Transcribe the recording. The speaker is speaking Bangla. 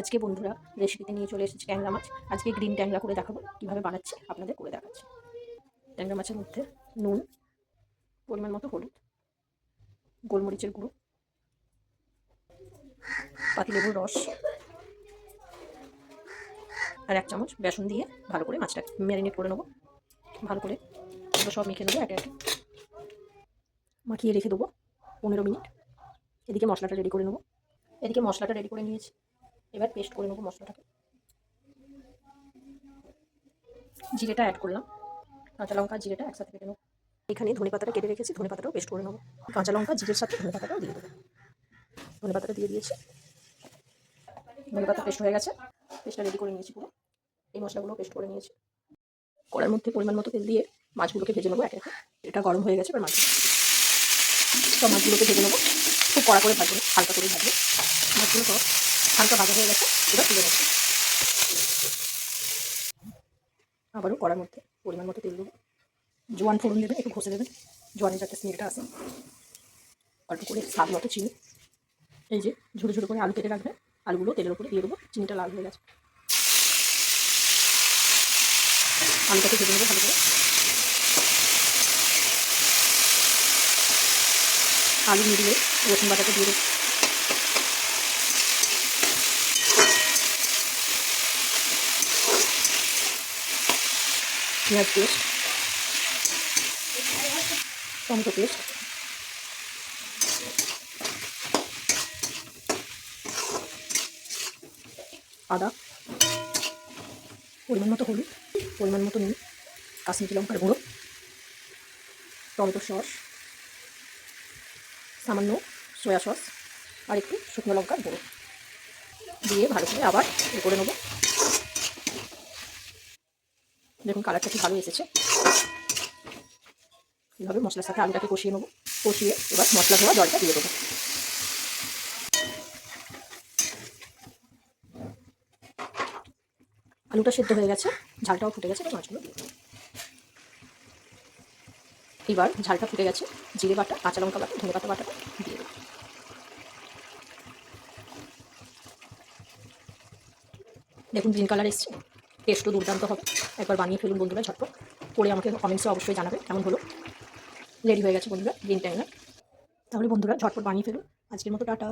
আজকে বন্ধুরা রেসিপিতে নিয়ে চলে এসেছি ট্যাংরা মাছ। আজকে গ্রিন ট্যাংরা করে দেখাবো, কীভাবে বানাচ্ছে আপনাদের করে দেখাচ্ছি। ট্যাংরা মাছের মধ্যে নুন, পরিমাণ মতো হলুদ, গোলমরিচের গুঁড়ো, পাতিলেবুর রস আর 1 চামচ বেসন দিয়ে ভালো করে মাছটাকে ম্যারিনেট করে নেবো। ভালো করে এগুলো সব মেখে নেবো, একে একে মাখিয়ে রেখে দেবো 15 মিনিট। এদিকে মশলাটা রেডি করে নেবো। এদিকে মশলাটা রেডি করে নিয়েছি, এবার পেস্ট করে নেবো মশলাটাকে। জিরেটা অ্যাড করলাম, কাঁচা লঙ্কা জিরেটা একসাথে কেটে নেবো। এখানে ধনেপাতাটা কেটে রেখেছি, ধনেপাতাটাও পেস্ট করে নেবো। কাঁচা লঙ্কা জিরের সাথে ধনেপাতাটাও দিয়ে দেবো। ধনেপাতাটা দিয়ে দিয়েছি, ধনেপাতা পেস্ট হয়ে গেছে। পেস্টটা রেডি করে নিয়েছি পুরো, এই মশলাগুলো পেস্ট করে নিয়েছি। কড়ার মধ্যে পরিমাণ মতো তেল দিয়ে মাছগুলোকে ভেজে নেবো একে একে। এটা গরম হয়ে গেছে, এবার সব মাছগুলোকে ভেজে নেবো। খুব কড়া করে ভাজবো, হালকা করে ভাজবো। মাছগুলো সব হালকা ভাজা হয়ে গেছে, এবার তুলে নেবো। আবারও কড়ার মধ্যে পরিমাণ মতো তেল দেবো। জোয়ান ফোড়ন দেবেন, একটু ঘষে দেবেন, জোয়ানের যাতে স্মেলটা আসে। অল্প করে স্বাদ মতো চিনি, এই যে ঝুড়ো ঝুড়ো করে আলু কেটে রাখবেন, আলুগুলো তেলের উপরে দিয়ে দেবো। চিনিটা লাল হয়ে গেছে, আলুটাকে ভেজে নেবো ভালো করে। আলু মিডিয়ে রসুন বাটাটা দিয়ে দেবো। পেঁয়াজ পেস্ট, টমেটো পেস্ট, আদা, পরিমাণ মতো হলুদ, পরিমাণ মতো নুন, কাশ্মীরি লঙ্কার গুঁড়ো, টমেটো সস, সামান্য সয়া সস আর একটু শুকনো লঙ্কার গুঁড়ো দিয়ে ভালো করে আবার করে নেবো। দেখুন কালারটা কি ভালো এসেছে। এইভাবে মশলার সাথে আলুটাকে কষিয়ে নেবো। কষিয়ে এবার মশলা ধোয়া জলটা দিয়ে দেবো। আলুটা সেদ্ধ হয়ে গেছে, ঝালটাও ফুটে গেছে, এবার মাছগুলো দিয়ে দেবো। এবার ঝালটা ফুটে গেছে, জিরে বাটা, কাঁচা লঙ্কা বাটা, ধনেপাতা বাটাটা দিয়ে দেবো। দেখুন গ্রিন কালার এসছে, টেস্টও দুর্দান্ত হবে। একবার বানিয়ে ফেলুন বন্ধুরা ঝটপট করে, আমাকে কমেন্টসে অবশ্যই জানাবে কেমন হলো। রেডি হয়ে গেছে বন্ধুরা গ্রিন ট্যাংরা। তাহলে বন্ধুরা ঝটপট বানিয়ে ফেলুন। আজকের মতো টাটা।